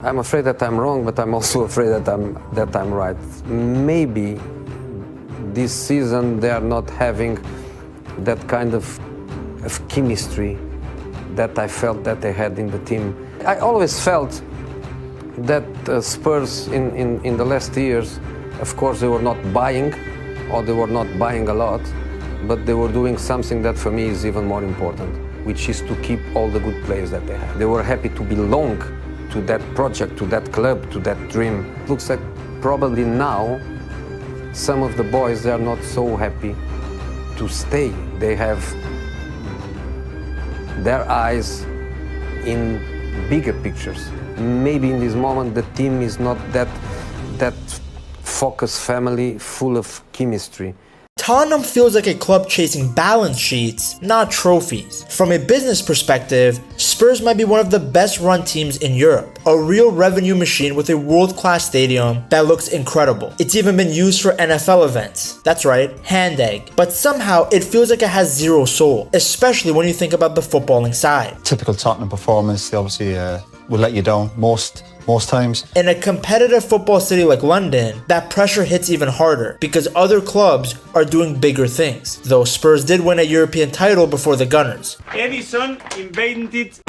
I'm afraid that I'm wrong, but I'm also afraid that I'm right. Maybe this season they are not having that kind of chemistry that I felt that they had in the team. I always felt that Spurs in the last years, of course, they were not buying, or they were not buying a lot, but they were doing something that for me is even more important, which is to keep all the good players that they have. They were happy to belong to that project, to that club, to that dream. It looks like probably now some of the boys, they are not so happy to stay. They have their eyes in bigger pictures. Maybe in this moment the team is not that focused family full of chemistry. Tottenham feels like a club chasing balance sheets, not trophies. From a business perspective, Spurs might be one of the best run teams in Europe. A real revenue machine with a world-class stadium that looks incredible. It's even been used for NFL events. That's right, hand egg. But somehow it feels like it has zero soul, especially when you think about the footballing side. Typical Tottenham performance, they obviously will let you down most times. In a competitive football city like London, that pressure hits even harder because other clubs are doing bigger things. Though Spurs did win a European title before the Gunners. Edison invented.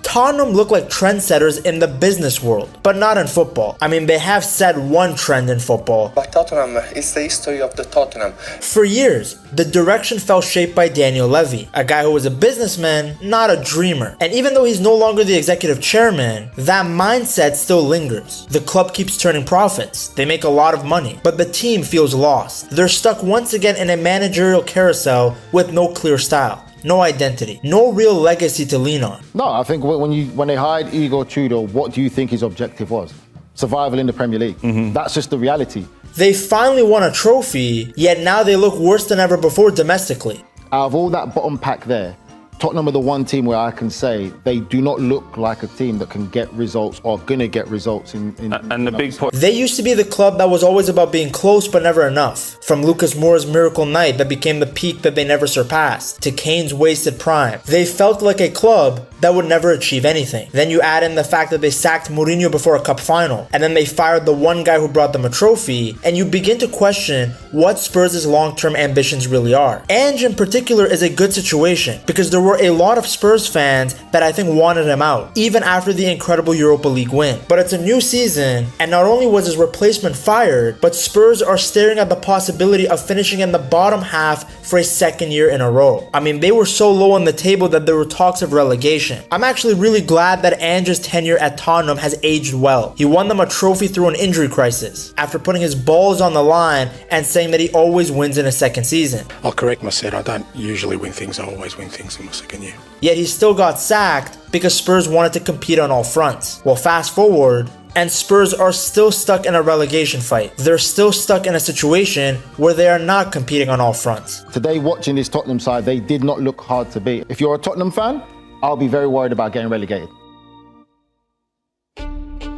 Tottenham look like trendsetters in the business world, but not in football. I mean, they have set one trend in football. But Tottenham is the history of the Tottenham. For years, the direction fell shaped by Daniel Levy, a guy who was a businessman, not a dreamer. And even though he's no longer the executive chairman, that mindset still lingers. The club keeps turning profits, they make a lot of money, but the team feels lost. They're stuck once again in a managerial carousel with no clear style. No identity, no real legacy to lean on. No, I think when they hired Igor Tudor, what do you think his objective was? Survival in the Premier League. That's just the reality. They finally won a trophy, yet now they look worse than ever before domestically. Out of all that bottom pack there, Tottenham are the one team where I can say they do not look like a team that can get results or gonna get results in And the big point. They used to be the club that was always about being close but never enough. From Lucas Moura's miracle night that became the peak that they never surpassed, to Kane's wasted prime. They felt like a club that would never achieve anything. Then you add in the fact that they sacked Mourinho before a cup final, and then they fired the one guy who brought them a trophy, and you begin to question what Spurs' long-term ambitions really are. Ange in particular is a good situation, because there were a lot of Spurs fans that I think wanted him out, even after the incredible Europa League win. But it's a new season, and not only was his replacement fired, but Spurs are staring at the possibility of finishing in the bottom half for a second year in a row. I mean, they were so low on the table that there were talks of relegation. I'm actually really glad that Ange's tenure at Tottenham has aged well. He won them a trophy through an injury crisis, after putting his balls on the line and saying that he always wins in a second season. I'll correct myself, I don't usually win things, I always win things in my second year. Yet he still got sacked because Spurs wanted to compete on all fronts. Well, fast forward, and Spurs are still stuck in a relegation fight. They're still stuck in a situation where they are not competing on all fronts. Today, watching this Tottenham side, they did not look hard to beat. If you're a Tottenham fan, I'll be very worried about getting relegated.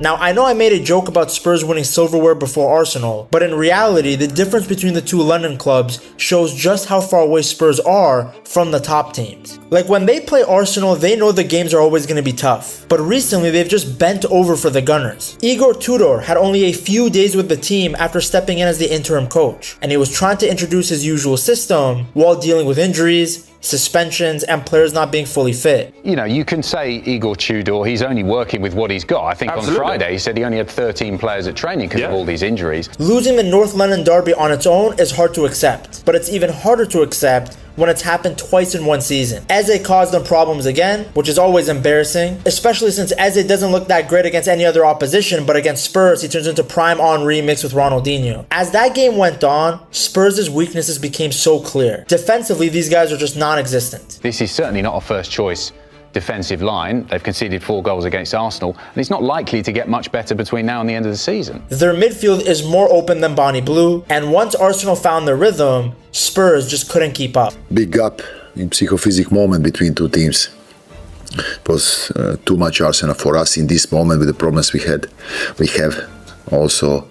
Now, I know I made a joke about Spurs winning silverware before Arsenal, but in reality, the difference between the two London clubs shows just how far away Spurs are from the top teams. Like when they play Arsenal, they know the games are always going to be tough, but recently they've just bent over for the Gunners. Igor Tudor had only a few days with the team after stepping in as the interim coach, and he was trying to introduce his usual system while dealing with injuries, suspensions, and players not being fully fit. You know, you can say Igor Tudor, he's only working with what he's got. I think on Friday he said he only had 13 players at training because of all these injuries. Losing the North London derby on its own is hard to accept, but it's even harder to accept when it's happened twice in one season. Eze caused them problems again, which is always embarrassing, especially since Eze doesn't look that great against any other opposition, but against Spurs, he turns into prime Henry mixed with Ronaldinho. As that game went on, Spurs' weaknesses became so clear. Defensively, these guys are just non-existent. This is certainly not a first choice defensive line. They've conceded 4 goals against Arsenal, and it's not likely to get much better between now and the end of the season. Their midfield is more open than Bonnie Blue, and once Arsenal found their rhythm, Spurs just couldn't keep up. Big gap in psychophysical moment between two teams. It was too much Arsenal for us in this moment with the problems we have. Also,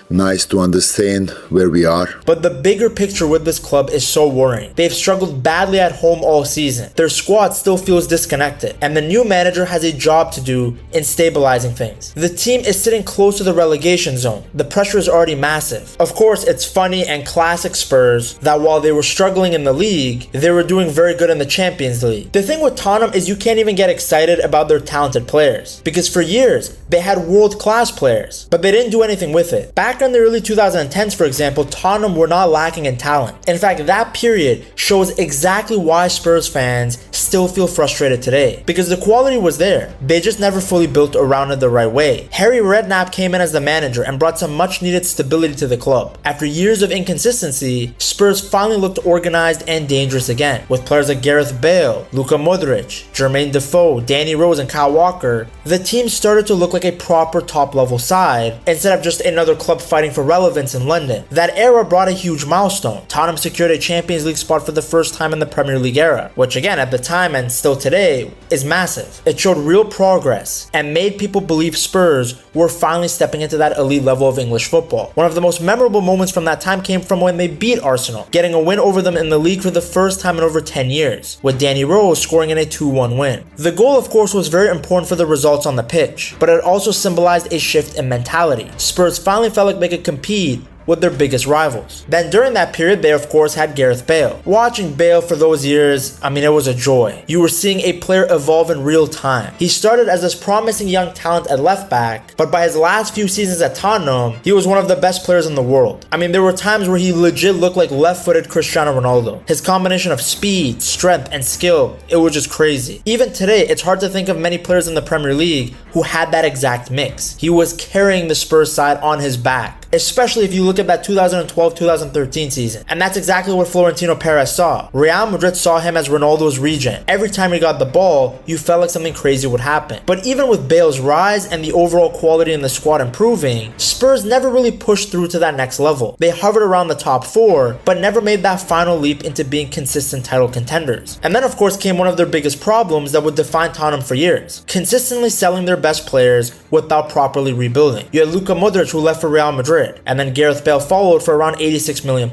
nice to understand where we are. But the bigger picture with this club is so worrying. They've struggled badly at home all season. Their squad still feels disconnected, and the new manager has a job to do in stabilizing things. The team is sitting close to the relegation zone. The pressure is already massive. Of course, it's funny and classic Spurs that while they were struggling in the league, they were doing very good in the Champions League. The thing with Tottenham is you can't even get excited about their talented players, because for years, they had world-class players, but they didn't do anything with it. Back in the early 2010s, for example, Tottenham were not lacking in talent. In fact, that period shows exactly why Spurs fans still feel frustrated today, because the quality was there. They just never fully built around it the right way. Harry Redknapp came in as the manager and brought some much needed stability to the club. After years of inconsistency, Spurs finally looked organized and dangerous again. With players like Gareth Bale, Luka Modric, Jermaine Defoe, Danny Rose, and Kyle Walker, the team started to look like a proper top-level side instead of just another club fighting for relevance in London. That era brought a huge milestone. Tottenham secured a Champions League spot for the first time in the Premier League era, which again at the time and still today is massive. It showed real progress and made people believe Spurs were finally stepping into that elite level of English football. One of the most memorable moments from that time came from when they beat Arsenal, getting a win over them in the league for the first time in over 10 years, with Danny Rose scoring in a 2-1 win. The goal, of course, was very important for the results on the pitch, but it also symbolized a shift in mentality. Spurs finally felt like they could compete with their biggest rivals. Then during that period, they of course had Gareth Bale. Watching Bale for those years, it was a joy. You were seeing a player evolve in real time. He started as this promising young talent at left back, but by his last few seasons at Tottenham, he was one of the best players in the world. There were times where he legit looked like left-footed Cristiano Ronaldo. His combination of speed, strength, and skill, it was just crazy. Even today, it's hard to think of many players in the Premier League who had that exact mix. He was carrying the Spurs side on his back, especially if you look at that 2012-2013 season. And that's exactly what Florentino Perez saw. Real Madrid saw him as Ronaldo's regent. Every time he got the ball, you felt like something crazy would happen. But even with Bale's rise and the overall quality in the squad improving, Spurs never really pushed through to that next level. They hovered around the top 4, but never made that final leap into being consistent title contenders. And then of course came one of their biggest problems that would define Tottenham for years: consistently selling their best players without properly rebuilding. You had Luka Modric, who left for Real Madrid, and then Gareth Bale followed for around £86 million,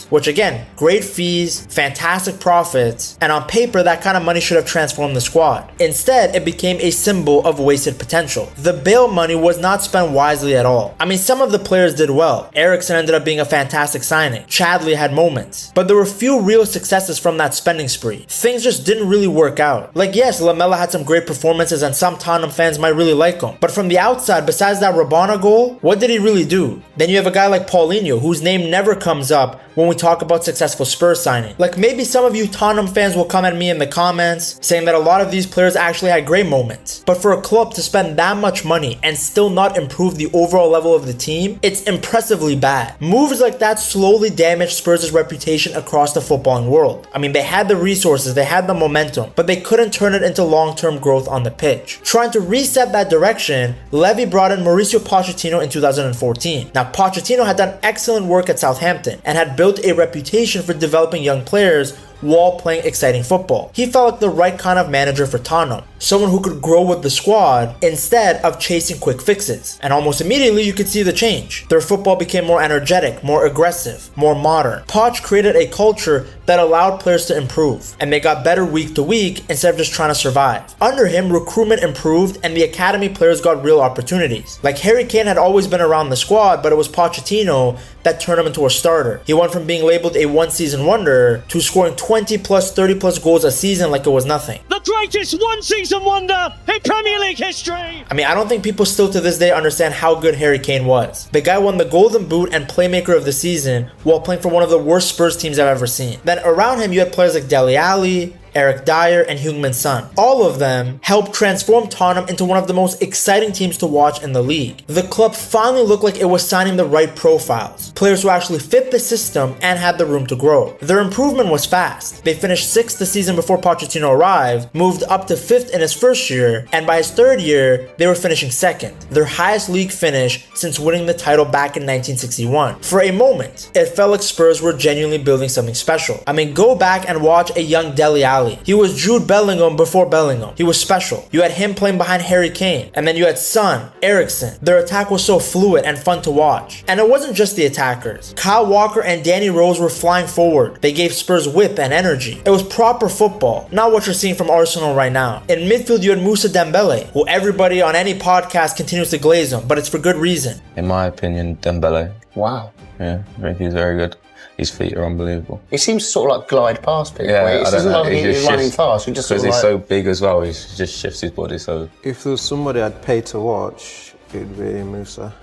which again, great fees, fantastic profits, and on paper that kind of money should have transformed the squad. Instead, it became a symbol of wasted potential. The Bale money was not spent wisely at all. Some of the players did well. Eriksen ended up being a fantastic signing. Chadley had moments, but there were few real successes from that spending spree. Things just didn't really work out. Like yes, Lamela had some great performances and some Tottenham fans might really like him, but from the outside, besides that Rabona goal, what did he really do? Then you have a guy like Paulinho, whose name never comes up when we talk about successful Spurs signing. Like maybe some of you Tottenham fans will come at me in the comments saying that a lot of these players actually had great moments. But for a club to spend that much money and still not improve the overall level of the team, it's impressively bad. Moves like that slowly damaged Spurs' reputation across the footballing world. They had the resources, they had the momentum, but they couldn't turn it into long-term growth on the pitch. Trying to reset that direction, Levy brought in Mauricio Pochettino in 2014. Now Pochettino had done excellent work at Southampton and had built a reputation for developing young players while playing exciting football. He felt like the right kind of manager for Tottenham, someone who could grow with the squad instead of chasing quick fixes. And almost immediately you could see the change. Their football became more energetic, more aggressive, more modern. Poch created a culture that allowed players to improve, and they got better week to week instead of just trying to survive. Under him, recruitment improved and the academy players got real opportunities. Like Harry Kane had always been around the squad, but it was Pochettino that turned him into a starter. He went from being labeled a one-season wonder to scoring 20 plus, 30 plus goals a season like it was nothing. The greatest one-season wonder in Premier League history! I don't think people still to this day understand how good Harry Kane was. The guy won the Golden Boot and Playmaker of the Season while playing for one of the worst Spurs teams I've ever seen. Then around him you had players like Dele Alli, Eric Dyer, and Heung-min Son. All of them helped transform Tottenham into one of the most exciting teams to watch in the league. The club finally looked like it was signing the right profiles, players who actually fit the system and had the room to grow. Their improvement was fast. They finished 6th the season before Pochettino arrived, moved up to 5th in his first year, and by his 3rd year, they were finishing 2nd, their highest league finish since winning the title back in 1961. For a moment, it felt like Spurs were genuinely building something special. Go back and watch a young Dele Alli Alli. He was Jude Bellingham before Bellingham. He was special. You had him playing behind Harry Kane, and then you had Son, Eriksen. Their attack was so fluid and fun to watch. And it wasn't just the attackers. Kyle Walker and Danny Rose were flying forward. They gave Spurs whip and energy. It was proper football, not what you're seeing from Arsenal right now. In midfield, you had Moussa Dembele, who everybody on any podcast continues to glaze him, but it's for good reason. In my opinion, Dembele. Wow. Yeah, I think he's very good. His feet are unbelievable. He seems to sort of like glide past people. Yeah, It doesn't look like he's running fast. He just because he's like... so big as well, he just shifts his body so... If there was somebody I'd pay to watch, it'd be Moussa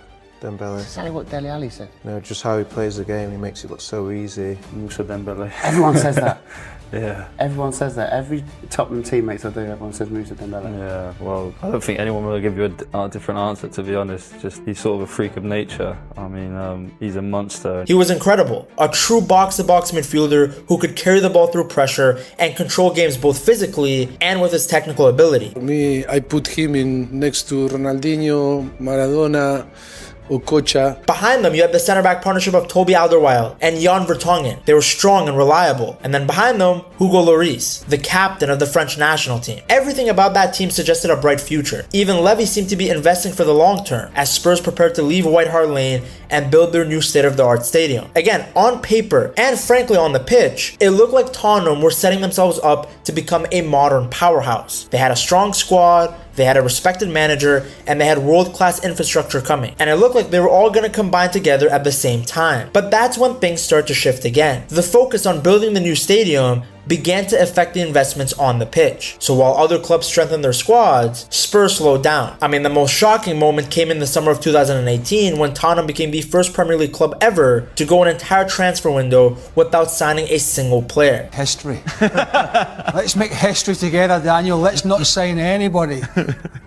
Dembele. That's exactly what Dele Alli said. No, just how he plays the game, he makes it look so easy. Moussa Dembele. Everyone says that. Yeah. Everyone says that. Every Tottenham teammates I do, everyone says Moussa Dembele. Yeah, well, I don't think anyone will give you a different answer, to be honest. Just, he's sort of a freak of nature. I mean, he's a monster. He was incredible. A true box-to-box midfielder who could carry the ball through pressure and control games both physically and with his technical ability. For me, I put him in next to Ronaldinho, Maradona, Okocha. Behind them, you had the center-back partnership of Toby Alderweireld and Jan Vertonghen. They were strong and reliable. And then behind them, Hugo Lloris, the captain of the French national team. Everything about that team suggested a bright future. Even Levy seemed to be investing for the long term, as Spurs prepared to leave White Hart Lane and build their new state-of-the-art stadium. Again, on paper, and frankly on the pitch, it looked like Tottenham were setting themselves up to become a modern powerhouse. They had a strong squad, they had a respected manager, and they had world-class infrastructure coming. And it looked like they were all going to combine together at the same time. But that's when things start to shift again. The focus on building the new stadium began to affect the investments on the pitch. So while other clubs strengthened their squads, Spurs slowed down. I mean, the most shocking moment came in the summer of 2018 when Tottenham became the first Premier League club ever to go an entire transfer window without signing a single player. History. Let's make history together, Daniel. Let's not sign anybody.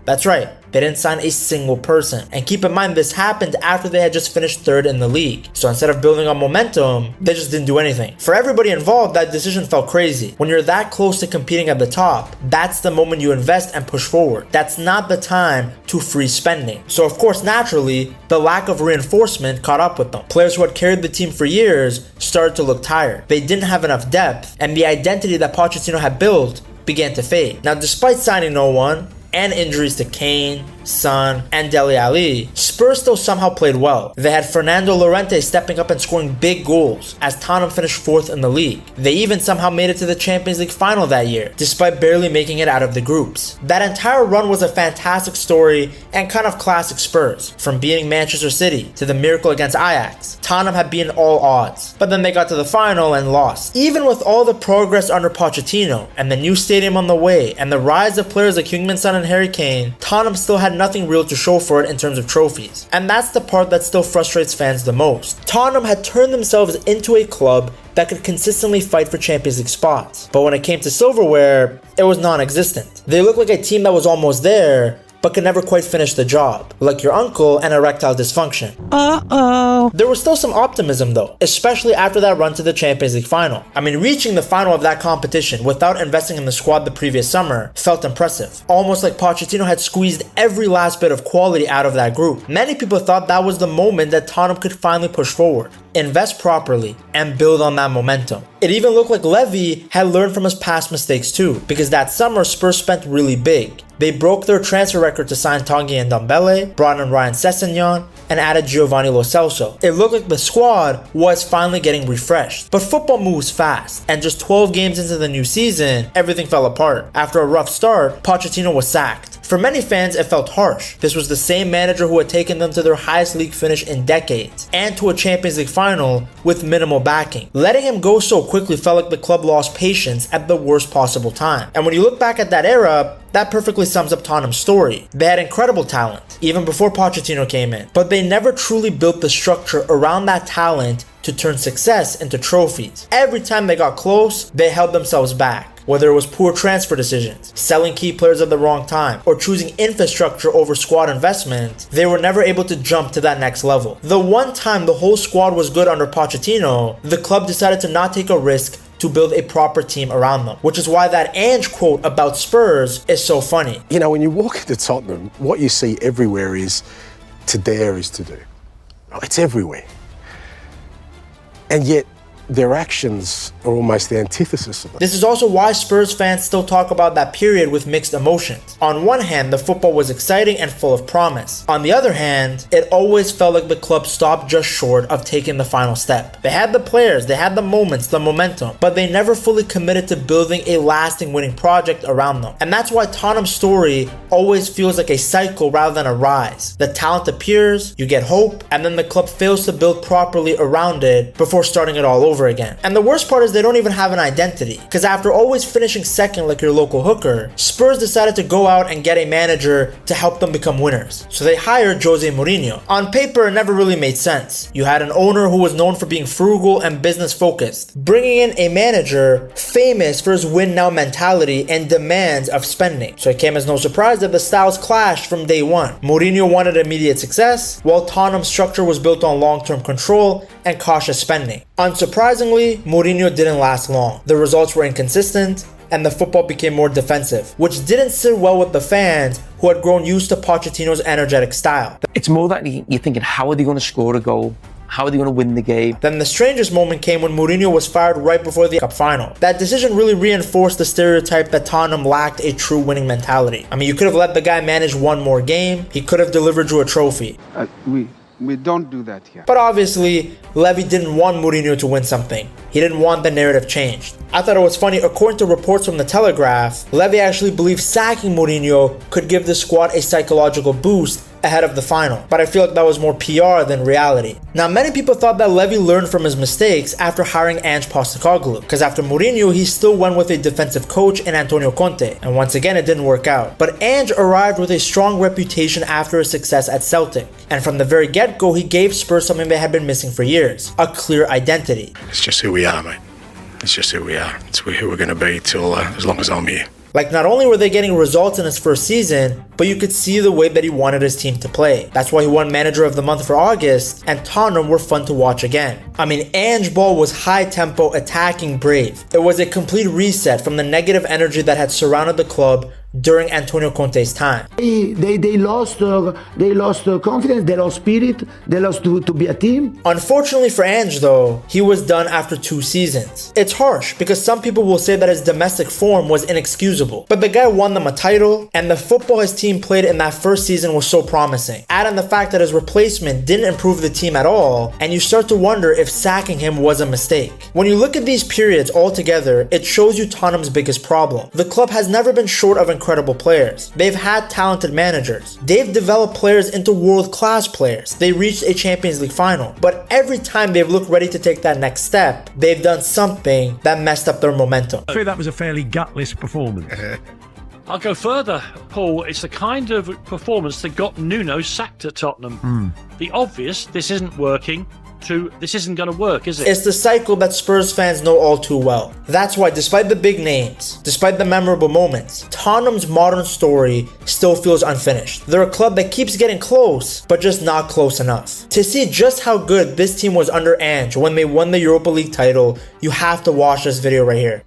That's right. They didn't sign a single person. And keep in mind, this happened after they had just finished third in the league. So instead of building on momentum, they just didn't do anything. For everybody involved, that decision felt crazy. When you're that close to competing at the top, that's the moment you invest and push forward. That's not the time to freeze spending. So of course, naturally, the lack of reinforcement caught up with them. Players who had carried the team for years started to look tired. They didn't have enough depth, and the identity that Pochettino had built began to fade. Now, despite signing no one, and injuries to Kane, Son, and Dele Alli, Spurs still somehow played well. They had Fernando Llorente stepping up and scoring big goals as Tottenham finished 4th in the league. They even somehow made it to the Champions League final that year, despite barely making it out of the groups. That entire run was a fantastic story and kind of classic Spurs. From beating Manchester City to the miracle against Ajax, Tottenham had beaten all odds, but then they got to the final and lost. Even with all the progress under Pochettino and the new stadium on the way and the rise of players like Heung-min Son and Harry Kane, Tottenham still had nothing real to show for it in terms of trophies. And that's the part that still frustrates fans the most. Tottenham had turned themselves into a club that could consistently fight for Champions League spots. But when it came to silverware, it was non-existent. They looked like a team that was almost there, but could never quite finish the job, like your uncle and erectile dysfunction. There was still some optimism though, especially after that run to the Champions League final. I mean, reaching the final of that competition without investing in the squad the previous summer felt impressive. Almost like Pochettino had squeezed every last bit of quality out of that group. Many people thought that was the moment that Tottenham could finally push forward, invest properly, and build on that momentum. It even looked like Levy had learned from his past mistakes too, because that summer Spurs spent really big. They broke their transfer record to sign Tanguy and Ndombele, brought in Ryan Sessegnon, and added Giovanni Lo Celso. It looked like the squad was finally getting refreshed. But football moves fast, and just 12 games into the new season, everything fell apart. After a rough start, Pochettino was sacked. For many fans, it felt harsh. This was the same manager who had taken them to their highest league finish in decades, and to a Champions League final with minimal backing. Letting him go so quickly felt like the club lost patience at the worst possible time. And when you look back at that era, that perfectly sums up Tottenham's story. They had incredible talent, even before Pochettino came in, but they never truly built the structure around that talent to turn success into trophies. Every time they got close, they held themselves back. Whether it was poor transfer decisions, selling key players at the wrong time, or choosing infrastructure over squad investment, they were never able to jump to that next level. The one time the whole squad was good under Pochettino, the club decided to not take a risk to build a proper team around them, which is why that Ange quote about Spurs is so funny. You know, when you walk into Tottenham, what you see everywhere is to dare is to do. It's everywhere. And yet, their actions are almost the antithesis of it. This is also why Spurs fans still talk about that period with mixed emotions. On one hand, the football was exciting and full of promise. On the other hand, it always felt like the club stopped just short of taking the final step. They had the players, they had the moments, the momentum, but they never fully committed to building a lasting winning project around them. And that's why Tottenham's story always feels like a cycle rather than a rise. The talent appears, you get hope, and then the club fails to build properly around it before starting it all over again. And the worst part is they don't even have an identity, because after always finishing second like your local hooker, Spurs decided to go out and get a manager to help them become winners. So they hired José Mourinho. On paper, it never really made sense. You had an owner who was known for being frugal and business focused, bringing in a manager famous for his win now mentality and demands of spending. So it came as no surprise that the styles clashed from day one. Mourinho wanted immediate success, while Tottenham's structure was built on long-term control and cautious spending. Unsurprisingly, Mourinho didn't last long. The results were inconsistent, and the football became more defensive, which didn't sit well with the fans who had grown used to Pochettino's energetic style. It's more that you're thinking, how are they going to score a goal? How are they going to win the game? Then the strangest moment came when Mourinho was fired right before the Cup final. That decision really reinforced the stereotype that Tottenham lacked a true winning mentality. I mean, you could have let the guy manage one more game. He could have delivered you a trophy. We don't do that here. But obviously, Levy didn't want Mourinho to win something. He didn't want the narrative changed. I thought it was funny, according to reports from the Telegraph, Levy actually believed sacking Mourinho could give the squad a psychological boost ahead of the final. But I feel like that was more PR than reality. Now, many people thought that Levy learned from his mistakes after hiring Ange Postecoglou, because after Mourinho, he still went with a defensive coach in Antonio Conte, and once again, it didn't work out. But Ange arrived with a strong reputation after his success at Celtic, and from the very get-go, he gave Spurs something they had been missing for years: a clear identity. It's just who we are, mate. It's just who we are. It's who we're going to be till as long as I'm here. Like, not only were they getting results in his first season, but you could see the way that he wanted his team to play. That's why he won Manager of the Month for August, and Tottenham were fun to watch again. I mean, Ange ball was high-tempo, attacking, brave. It was a complete reset from the negative energy that had surrounded the club during Antonio Conte's time. They lost confidence, they lost spirit, they lost to be a team. Unfortunately for Ange though, he was done after 2 seasons. It's harsh because some people will say that his domestic form was inexcusable, but the guy won them a title, and the football his team played in that first season was so promising. Add in the fact that his replacement didn't improve the team at all, and you start to wonder if sacking him was a mistake. When you look at these periods all together, it shows you Tottenham's biggest problem. The club has never been short of incredible players. They've had talented managers. They've developed players into world-class players. They reached a Champions League final. But every time they've looked ready to take that next step, they've done something that messed up their momentum. I feel that was a fairly gutless performance. I'll go further, Paul. It's the kind of performance that got Nuno sacked at Tottenham. The obvious, this isn't working, to this isn't going to work, is it? It's the cycle that Spurs fans know all too well. That's why, despite the big names, despite the memorable moments, Tottenham's modern story still feels unfinished. They're a club that keeps getting close, but just not close enough. To see just how good this team was under Ange when they won the Europa League title, you have to watch this video right here.